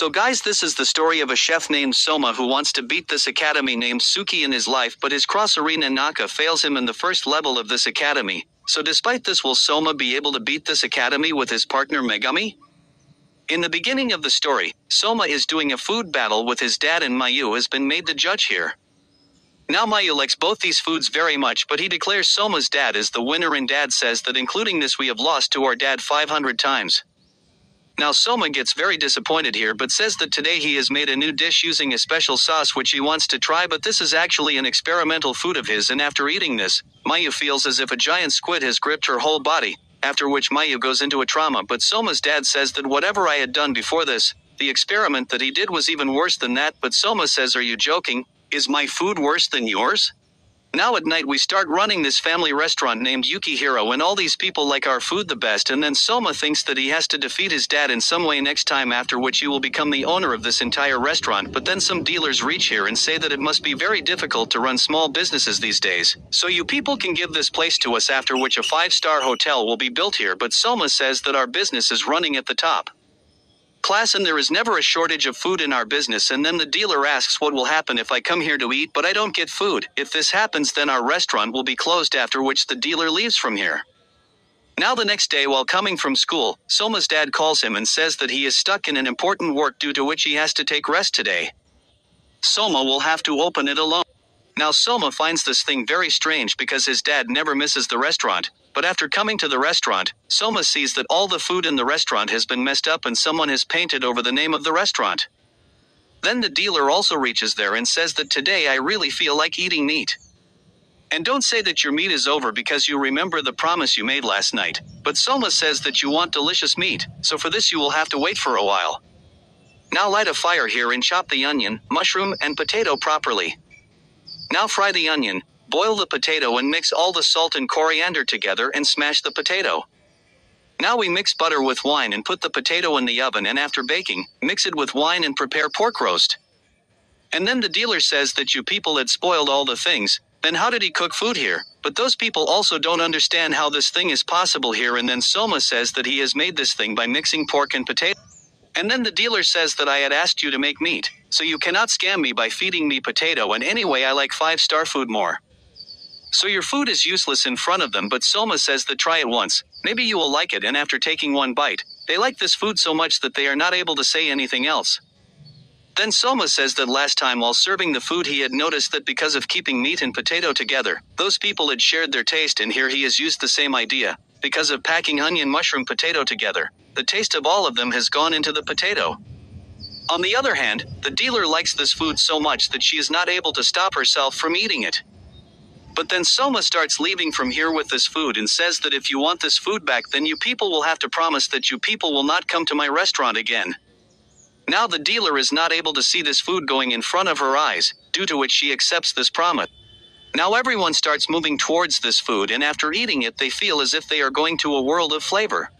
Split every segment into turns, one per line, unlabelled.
So guys, this is the story of a chef named Souma who wants to beat this academy named Suki in his life, but his cross arena Naka fails him in the first level of this academy. So despite this, will Souma be able to beat this academy with his partner Megami? In the beginning of the story, Souma is doing a food battle with his dad and Mayu has been made the judge here. Now Mayu likes both these foods very much, but he declares Souma's dad is the winner, and dad says that including this we have lost to our dad 500 times. Now Souma gets very disappointed here, but says that today he has made a new dish using a special sauce which he wants to try, but this is actually an experimental food of his, and after eating this, Mayu feels as if a giant squid has gripped her whole body, after which Mayu goes into a trauma, but Souma's dad says that whatever I had done before this, the experiment that he did was even worse than that, but Souma says, are you joking? Is my food worse than yours? Now at night we start running this family restaurant named Yukihiro, and all these people like our food the best, and then Souma thinks that he has to defeat his dad in some way next time, after which he will become the owner of this entire restaurant. But then some dealers reach here and say that it must be very difficult to run small businesses these days, so you people can give this place to us, after which a 5-star hotel will be built here. But Souma says that our business is running at the top class and there is never a shortage of food in our business, and then the dealer asks what will happen if I come here to eat but I don't get food. If this happens, then our restaurant will be closed, after which the dealer leaves from here. Now the next day while coming from school, Souma's dad calls him and says that he is stuck in an important work due to which he has to take rest today. Souma will have to open it alone. Now Souma finds this thing very strange because his dad never misses the restaurant, but after coming to the restaurant, Souma sees that all the food in the restaurant has been messed up and someone has painted over the name of the restaurant. Then the dealer also reaches there and says that today I really feel like eating meat. And don't say that your meat is over because you remember the promise you made last night, but Souma says that you want delicious meat, so for this you will have to wait for a while. Now light a fire here and chop the onion, mushroom, and potato properly. Now fry the onion, boil the potato and mix all the salt and coriander together and smash the potato. Now we mix butter with wine and put the potato in the oven, and after baking, mix it with wine and prepare pork roast. And then the dealer says that you people had spoiled all the things, then how did he cook food here? But those people also don't understand how this thing is possible here, and then Souma says that he has made this thing by mixing pork and potato. And then the dealer says that I had asked you to make meat, so you cannot scam me by feeding me potato, and anyway I like 5-star food more. So your food is useless in front of them, but Souma says that try it once, maybe you will like it, and after taking one bite, they like this food so much that they are not able to say anything else. Then Souma says that last time while serving the food he had noticed that because of keeping meat and potato together, those people had shared their taste, and here he has used the same idea. Because of packing onion, mushroom, potato together, the taste of all of them has gone into the potato. On the other hand, the dealer likes this food so much that she is not able to stop herself from eating it. But then Souma starts leaving from here with this food and says that if you want this food back, then you people will have to promise that you people will not come to my restaurant again. Now the dealer is not able to see this food going in front of her eyes, due to which she accepts this promise. Now everyone starts moving towards this food, and after eating it they feel as if they are going to a world of flavor.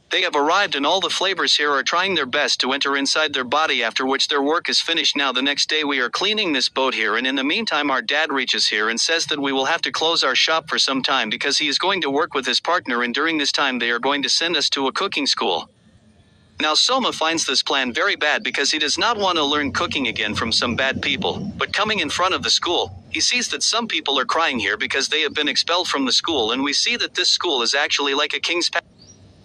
They have arrived and all the flavors here are trying their best to enter inside their body, after which their work is finished. Now the next day we are cleaning this boat here, and in the meantime our dad reaches here and says that we will have to close our shop for some time because he is going to work with his partner, and during this time they are going to send us to a cooking school. Now Souma finds this plan very bad because he does not want to learn cooking again from some bad people, but coming in front of the school, he sees that some people are crying here because they have been expelled from the school, and we see that this school is actually like a king's palace.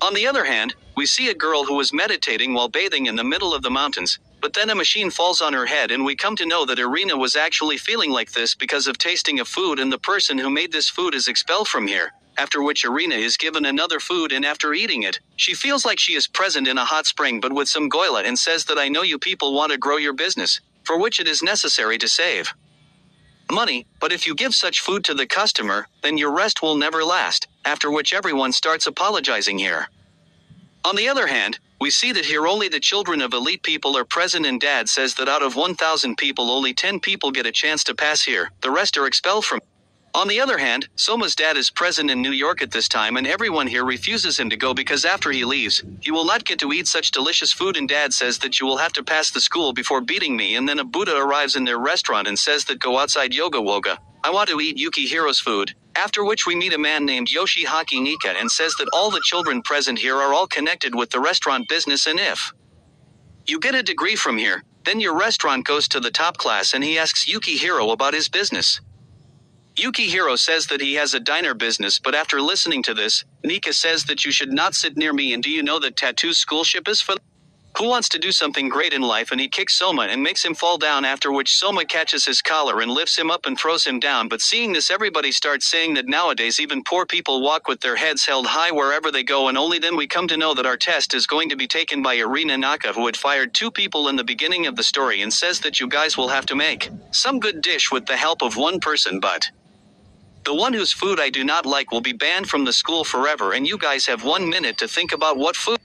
On the other hand, we see a girl who was meditating while bathing in the middle of the mountains, but then a machine falls on her head, and we come to know that Irina was actually feeling like this because of tasting of food, and the person who made this food is expelled from here. After which Irina is given another food, and after eating it, she feels like she is present in a hot spring but with some goila, and says that I know you people want to grow your business, for which it is necessary to save money, but if you give such food to the customer, then your rest will never last, after which everyone starts apologizing here. On the other hand, we see that here only the children of elite people are present, and dad says that out of 1,000 people only 10 people get a chance to pass here, the rest are expelled from. On the other hand, Souma's dad is present in New York at this time, and everyone here refuses him to go because after he leaves, he will not get to eat such delicious food, and dad says that you will have to pass the school before beating me. And then a Buddha arrives in their restaurant and says that go outside Yoga Woga, I want to eat Yukihiro's food. After which we meet a man named Yoshihaki Nika and says that all the children present here are all connected with the restaurant business, and if You get a degree from here, then your restaurant goes to the top class and he asks Yukihiro about his business. Yukihiro says that he has a diner business, but after listening to this, Nika says that you should not sit near me, and do you know that tattoo schoolship is for who wants to do something great in life, and he kicks Souma and makes him fall down, after which Souma catches his collar and lifts him up and throws him down. But seeing this, everybody starts saying that nowadays even poor people walk with their heads held high wherever they go, and only then we come to know that our test is going to be taken by Irina Naka, who had fired 2 people in the beginning of the story, and says that you guys will have to make some good dish with the help of one person, but the one whose food I do not like will be banned from the school forever, and you guys have 1 minute to think about what food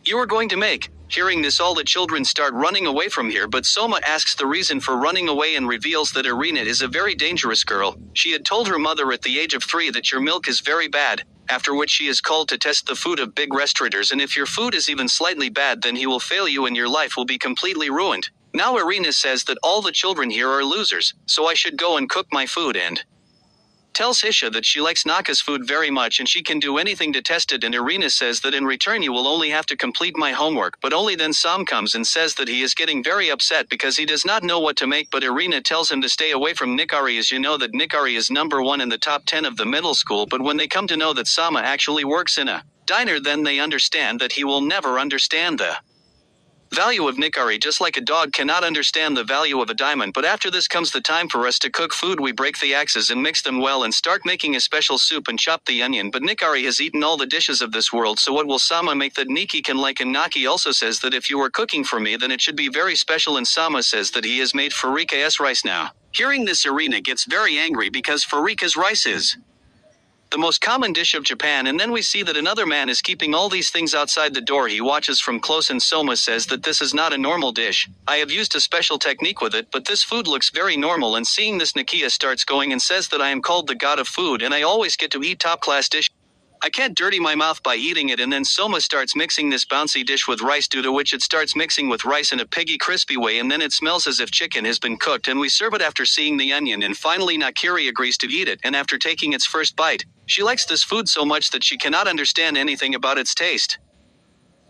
you are going to make. Hearing this, all the children start running away from here, but Souma asks the reason for running away and reveals that Irina is a very dangerous girl. She had told her mother at the age of 3 that your milk is very bad, after which she is called to test the food of big restaurateurs, and if your food is even slightly bad, then he will fail you and your life will be completely ruined. Now Irina says that all the children here are losers, so I should go and cook my food, and tells Hisha that she likes Naka's food very much and she can do anything to test it, and Irina says that in return you will only have to complete my homework. But only then Sam comes and says that he is getting very upset because he does not know what to make, but Irina tells him to stay away from Nikari, as you know that Nikari is number 1 in the top 10 of the middle school. But when they come to know that Sama actually works in a diner, then they understand that he will never understand the value of Nikari, just like a dog cannot understand the value of a diamond. But after this comes the time for us to cook food. We break the axes and mix them well and start making a special soup and chop the onion. But Nikari has eaten all the dishes of this world, so what will Sama make that Niki can like? And Naki also says that if you are cooking for me, then it should be very special, and Sama says that he has made Farika's rice now. Hearing this, Irina gets very angry because Farika's rice is the most common dish of Japan, and then we see that another man is keeping all these things outside the door. He watches from close, and Souma says that this is not a normal dish. I have used a special technique with it, but this food looks very normal. And seeing this, Nakia starts going and says that I am called the god of food and I always get to eat top class dish. I can't dirty my mouth by eating it. And then Souma starts mixing this bouncy dish with rice, due to which it starts mixing with rice in a piggy crispy way, and then it smells as if chicken has been cooked, and we serve it after seeing the onion. And finally Nakiri agrees to eat it, and after taking its first bite, she likes this food so much that she cannot understand anything about its taste.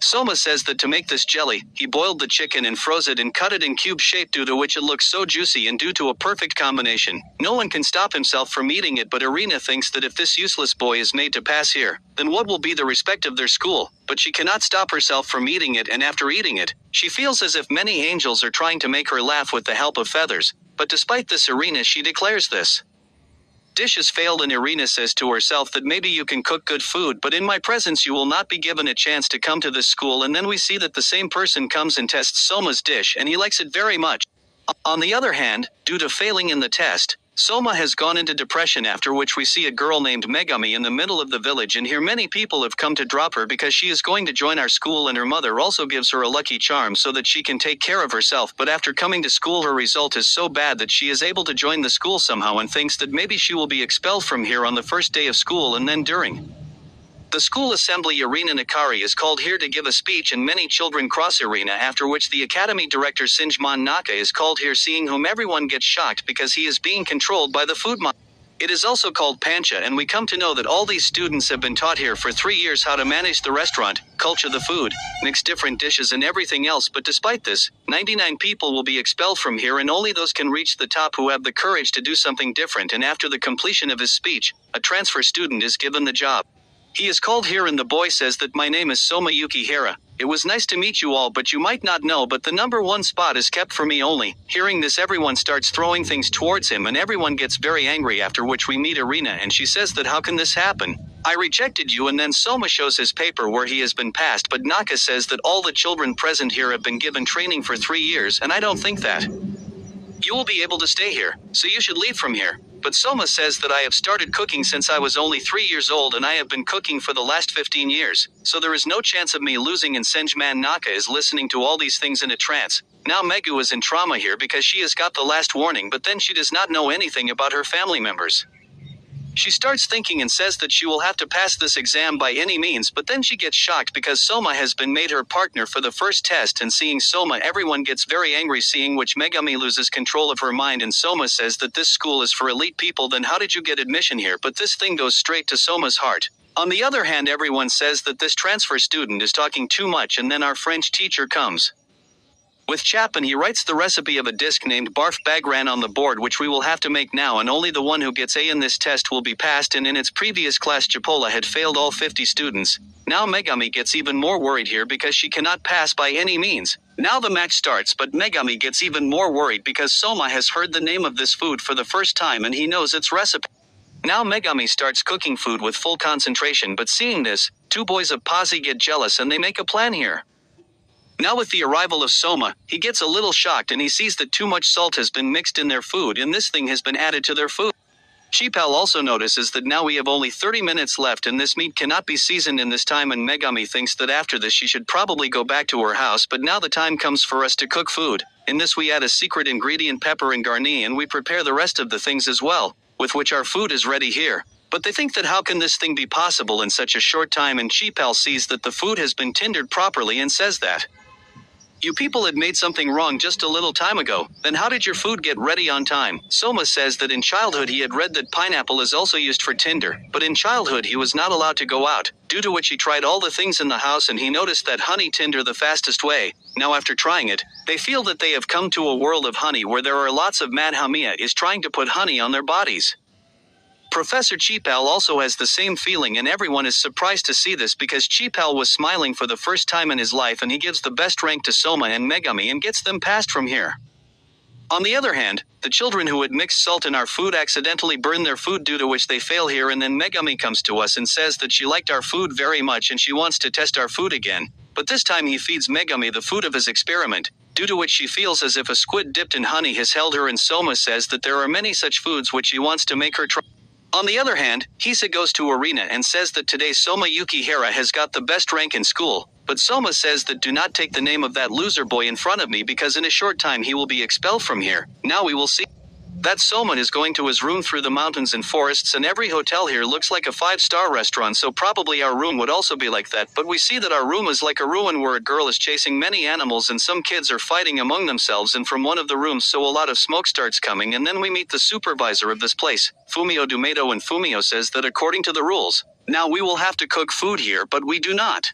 Souma says that to make this jelly, he boiled the chicken and froze it and cut it in cube shape, due to which it looks so juicy and due to a perfect combination. No one can stop himself from eating it, but Irina thinks that if this useless boy is made to pass here, then what will be the respect of their school? But she cannot stop herself from eating it, and after eating it, she feels as if many angels are trying to make her laugh with the help of feathers. But despite this, Irina, she declares this dish has failed, and Irina says to herself that maybe you can cook good food, but in my presence you will not be given a chance to come to this school. And then we see that the same person comes and tests Soma's dish, and he likes it very much. On the other hand, due to failing in the test, Souma has gone into depression, after which we see a girl named Megami in the middle of the village, and here many people have come to drop her because she is going to join our school, and her mother also gives her a lucky charm so that she can take care of herself. But after coming to school, her result is so bad that she is able to join the school somehow and thinks that maybe she will be expelled from here on the first day of school. And then during the school assembly, Irina Nakari is called here to give a speech, and many children cross Irina, after which the academy director Sinjman Naka is called here, seeing whom everyone gets shocked because he is being controlled by the food monster. It is also called Pancha, and we come to know that all these students have been taught here for 3 years how to manage the restaurant, culture the food, mix different dishes and everything else. But despite this, 99 people will be expelled from here, and only those can reach the top who have the courage to do something different. And after the completion of his speech, a transfer student is given the job. He is called here, and the boy says that my name is Souma Yukihira. It was nice to meet you all, but you might not know, but the number 1 spot is kept for me only. Hearing this, everyone starts throwing things towards him, and everyone gets very angry, after which we meet Irina, and she says that how can this happen? I rejected you. And then Souma shows his paper where he has been passed, but Naka says that all the children present here have been given training for 3 years, and I don't think that you will be able to stay here, so you should leave from here. But Souma says that I have started cooking since I was only 3 years old, and I have been cooking for the last 15 years, so there is no chance of me losing. And Senjman Naka is listening to all these things in a trance. Now Megu is in trauma here because she has got the last warning, but then she does not know anything about her family members. She starts thinking and says that she will have to pass this exam by any means, but then she gets shocked because Souma has been made her partner for the first test, and seeing Souma, everyone gets very angry, seeing which Megami loses control of her mind, and Souma says that this school is for elite people. Then how did you get admission here? But this thing goes straight to Souma's heart. On the other hand, everyone says that this transfer student is talking too much, and then our French teacher comes. With Chapin he writes the recipe of a disc named Barf Bagran on the board which we will have to make now, and only the one who gets A in this test will be passed, and in its previous class Chipola had failed all 50 students. Now Megami gets even more worried here because she cannot pass by any means. Now the match starts, but Megami gets even more worried because Souma has heard the name of this food for the first time and he knows its recipe. Now Megami starts cooking food with full concentration, but seeing this, two boys of Pazi get jealous and they make a plan here. Now with the arrival of Souma, he gets a little shocked and he sees that too much salt has been mixed in their food and this thing has been added to their food. Chipal also notices that now we have only 30 minutes left and this meat cannot be seasoned in this time, and Megami thinks that after this she should probably go back to her house, but now the time comes for us to cook food. In this we add a secret ingredient, pepper and garni, and we prepare the rest of the things as well, with which our food is ready here. But they think that how can this thing be possible in such a short time, and Chipal sees that the food has been tindered properly and says that you people had made something wrong just a little time ago, then how did your food get ready on time? Souma says that in childhood he had read that pineapple is also used for tinder, but in childhood he was not allowed to go out, due to which he tried all the things in the house and he noticed that honey tinder the fastest way. Now after trying it, they feel that they have come to a world of honey where there are lots of mad hamia is trying to put honey on their bodies. Professor Chipal also has the same feeling, and everyone is surprised to see this because Chipal was smiling for the first time in his life and he gives the best rank to Souma and Megami and gets them passed from here. On the other hand, the children who had mixed salt in our food accidentally burn their food, due to which they fail here, and then Megami comes to us and says that she liked our food very much and she wants to test our food again, but this time he feeds Megami the food of his experiment, due to which she feels as if a squid dipped in honey has held her, and Souma says that there are many such foods which he wants to make her try. On the other hand, Hisa goes to Arena and says that today Souma Yukihara has got the best rank in school, but Souma says that do not take the name of that loser boy in front of me because in a short time he will be expelled from here. Now we will see that Souma is going to his room through the mountains and forests, and every hotel here looks like a 5-star restaurant, so probably our room would also be like that, but we see that our room is like a ruin where a girl is chasing many animals and some kids are fighting among themselves, and from one of the rooms so a lot of smoke starts coming, and then we meet the supervisor of this place, Fumio Dumedo, and Fumio says that according to the rules, now we will have to cook food here, but we do not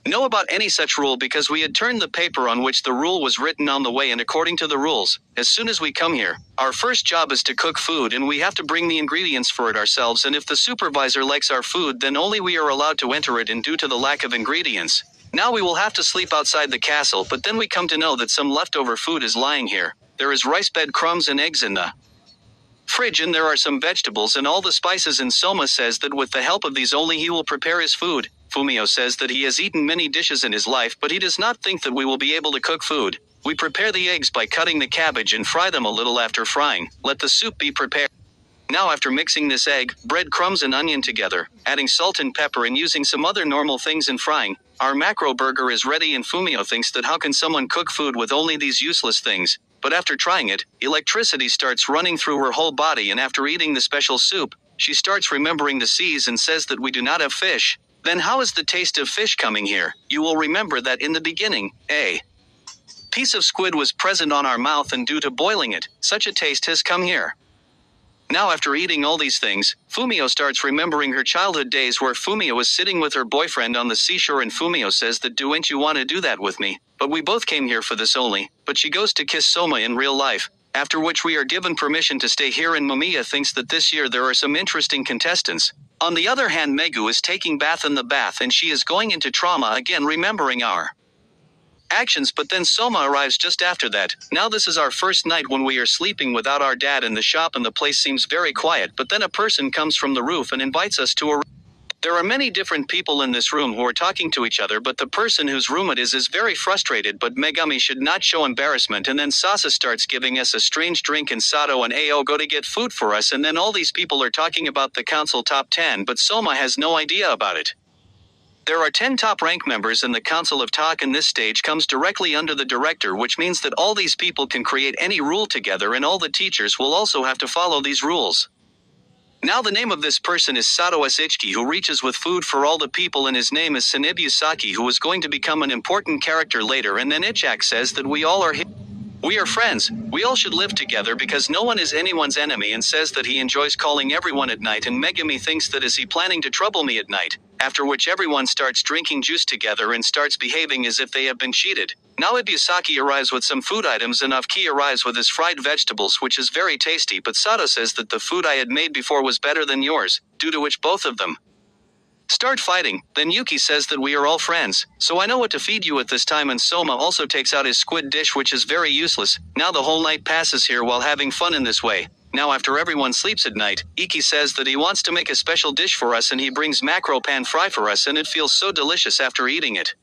know about any such rule because we had turned the paper on which the rule was written on the way, and according to the rules, as soon as we come here, our first job is to cook food and we have to bring the ingredients for it ourselves, and if the supervisor likes our food then only we are allowed to enter it, and due to the lack of ingredients, now we will have to sleep outside the castle. But then we come to know that some leftover food is lying here. There is rice bed crumbs and eggs in the fridge, and there are some vegetables and all the spices, and Souma says that with the help of these only he will prepare his food. Fumio says that he has eaten many dishes in his life, but he does not think that we will be able to cook food. We prepare the eggs by cutting the cabbage and fry them a little. After frying, let the soup be prepared. Now after mixing this egg, bread crumbs and onion together, adding salt and pepper and using some other normal things and frying, our macro burger is ready, and Fumio thinks that how can someone cook food with only these useless things, but after trying it, electricity starts running through her whole body, and after eating the special soup, she starts remembering the seas and says that we do not have fish. Then how is the taste of fish coming here? You will remember that in the beginning, a piece of squid was present on our mouth, and due to boiling it, such a taste has come here. Now after eating all these things, Fumio starts remembering her childhood days where Fumio was sitting with her boyfriend on the seashore, and Fumio says that don't you want to do that with me? But we both came here for this only, but she goes to kiss Souma in real life, after which we are given permission to stay here, and Mamiya thinks that this year there are some interesting contestants. On the other hand, Megu is taking bath in the bath and she is going into trauma again, remembering our actions, but then Souma arrives just after that. Now this is our first night when we are sleeping without our dad in the shop, and the place seems very quiet, but then a person comes from the roof and invites us to a room. There are many different people in this room who are talking to each other, but the person whose room it is very frustrated, but Megami should not show embarrassment, and then Sasa starts giving us a strange drink, and Sato and Ao go to get food for us, and then all these people are talking about the council top 10, but Souma has no idea about it. There are 10 top rank members in the Council of Talk, and this stage comes directly under the director, which means that all these people can create any rule together, and all the teachers will also have to follow these rules. Now the name of this person is Sato S. Ichiki, who reaches with food for all the people, and his name is Sanibu Saki, who is going to become an important character later, and then Ichak says that we all are here. We are friends, we all should live together because no one is anyone's enemy, and says that he enjoys calling everyone at night, and Megami thinks that is he planning to trouble me at night, after which everyone starts drinking juice together and starts behaving as if they have been cheated. Now Ibusaki arrives with some food items and Avki arrives with his fried vegetables, which is very tasty, but Sato says that the food I had made before was better than yours, due to which both of them start fighting. Then Yuki says that we are all friends, so I know what to feed you at this time, and Souma also takes out his squid dish, which is very useless. Now the whole night passes here while having fun in this way. Now after everyone sleeps at night, Iki says that he wants to make a special dish for us, and he brings macro pan fry for us, and it feels so delicious after eating it.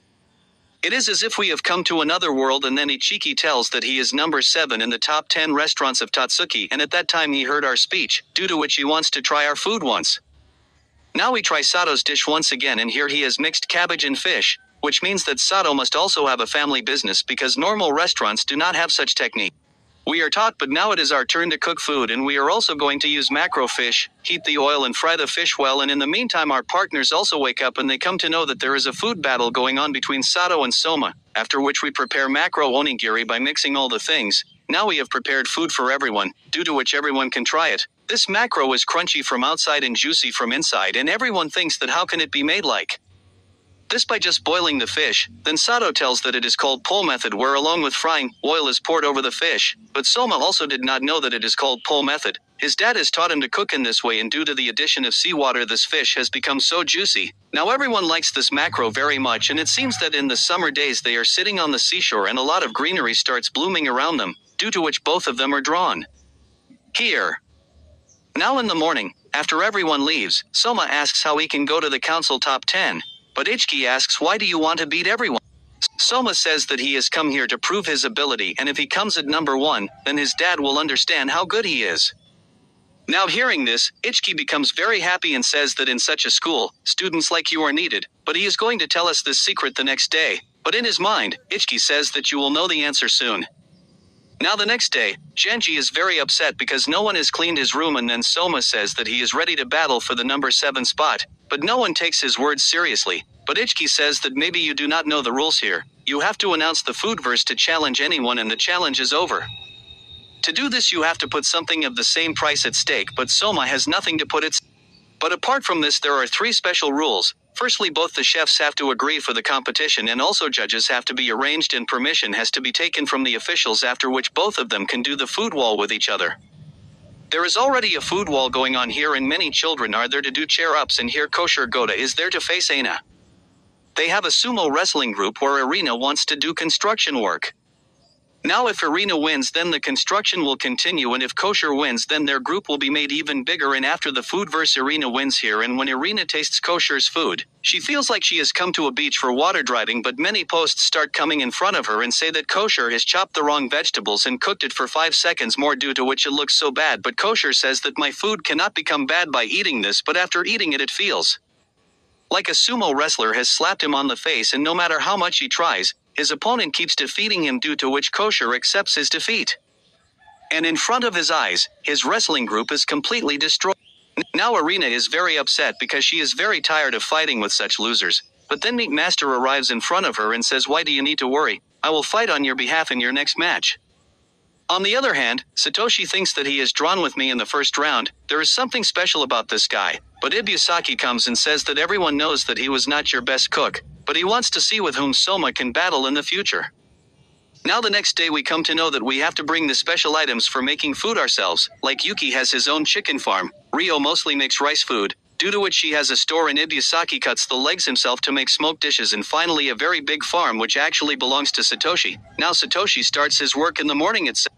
It is as if we have come to another world. And then Ichiki tells that he is number 7 in the top 10 restaurants of Tatsuki, and at that time he heard our speech, due to which he wants to try our food once. Now we try Sato's dish once again, and here he has mixed cabbage and fish, which means that Sato must also have a family business because normal restaurants do not have such technique. We are taught, but now it is our turn to cook food, and we are also going to use macro fish, heat the oil and fry the fish well, and in the meantime our partners also wake up and they come to know that there is a food battle going on between Sato and Souma, after which we prepare macro onigiri by mixing all the things. Now we have prepared food for everyone, due to which everyone can try it. This macro is crunchy from outside and juicy from inside, and everyone thinks that how can it be made like this by just boiling the fish. Then Sato tells that it is called pole method, where along with frying, oil is poured over the fish, but Souma also did not know that it is called pole method. His dad has taught him to cook in this way, and due to the addition of seawater this fish has become so juicy. Now everyone likes this macro very much, and it seems that in the summer days they are sitting on the seashore and a lot of greenery starts blooming around them, due to which both of them are drawn here. Now in the morning, after everyone leaves, Souma asks how he can go to the council top 10. But Ichiki asks, why do you want to beat everyone? Souma says that he has come here to prove his ability, and if he comes at number 1, then his dad will understand how good he is. Now hearing this, Ichiki becomes very happy and says that in such a school, students like you are needed, but he is going to tell us this secret the next day. But in his mind, Ichiki says that you will know the answer soon. Now the next day, Genji is very upset because no one has cleaned his room, and then Souma says that he is ready to battle for the number 7 spot, but no one takes his words seriously. But Ichiki says that maybe you do not know the rules here. You have to announce the food verse to challenge anyone, and the challenge is over. To do this you have to put something of the same price at stake, but Souma has nothing to put its. But apart from this there are 3 special rules. Firstly, both the chefs have to agree for the competition, and also judges have to be arranged, and permission has to be taken from the officials, after which both of them can do the food wall with each other. There is already a food wall going on here, and many children are there to do chair-ups, and here Kosher Goda is there to face Aina. They have a sumo wrestling group where Arena wants to do construction work. Now if Arena wins, then the construction will continue, and if Kosher wins, then their group will be made even bigger. And after the food verse, Arena wins here, and when Arena tastes Kosher's food, she feels like she has come to a beach for water driving, but many posts start coming in front of her and say that Kosher has chopped the wrong vegetables and cooked it for 5 seconds more, due to which it looks so bad. But Kosher says that my food cannot become bad by eating this, but after eating it it feels like a sumo wrestler has slapped him on the face, and no matter how much he tries, his opponent keeps defeating him, due to which Kosher accepts his defeat. And in front of his eyes, his wrestling group is completely destroyed. Now Arena is very upset because she is very tired of fighting with such losers. But then Meat Master arrives in front of her and says, why do you need to worry? I will fight on your behalf in your next match. On the other hand, Satoshi thinks that he is drawn with me in the first round. There is something special about this guy. But Ibusaki comes and says that everyone knows that he was not your best cook, but he wants to see with whom Souma can battle in the future. Now the next day we come to know that we have to bring the special items for making food ourselves, like Yuki has his own chicken farm, Ryo mostly makes rice food, due to which she has a store, and Ibusaki cuts the legs himself to make smoked dishes, and finally a very big farm which actually belongs to Satoshi. Now Satoshi starts his work in the morning at 7.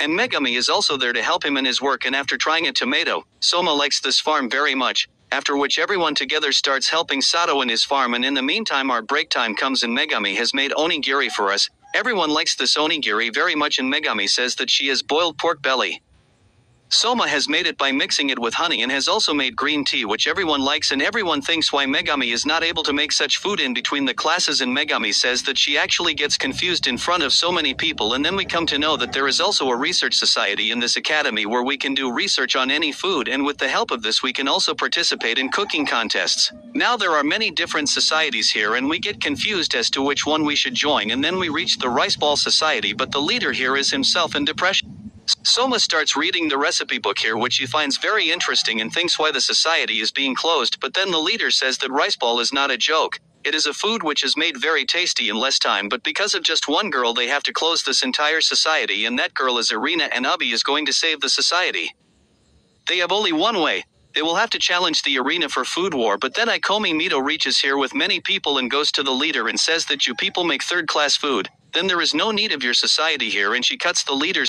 And Megami is also there to help him in his work, and after trying a tomato, Souma likes this farm very much, after which everyone together starts helping Sato in his farm, and in the meantime our break time comes and Megami has made onigiri for us. Everyone likes this onigiri very much, and Megami says that she has boiled pork belly. Souma has made it by mixing it with honey and has also made green tea, which everyone likes, and everyone thinks why Megami is not able to make such food in between the classes, and Megami says that she actually gets confused in front of so many people. And then we come to know that there is also a research society in this academy where we can do research on any food, and with the help of this we can also participate in cooking contests. Now there are many different societies here and we get confused as to which one we should join, and then we reach the rice ball society, but the leader here is himself in depression. Souma starts reading the recipe book here, which he finds very interesting and thinks why the society is being closed, but then the leader says that rice ball is not a joke. It is a food which is made very tasty in less time, but because of just one girl they have to close this entire society, and that girl is Arena, and Abi is going to save the society. They have only one way. They will have to challenge the arena for food war, but then Ikomi Mito reaches here with many people and goes to the leader and says that you people make third-class food. Then there is no need of your society here, and she cuts the leader's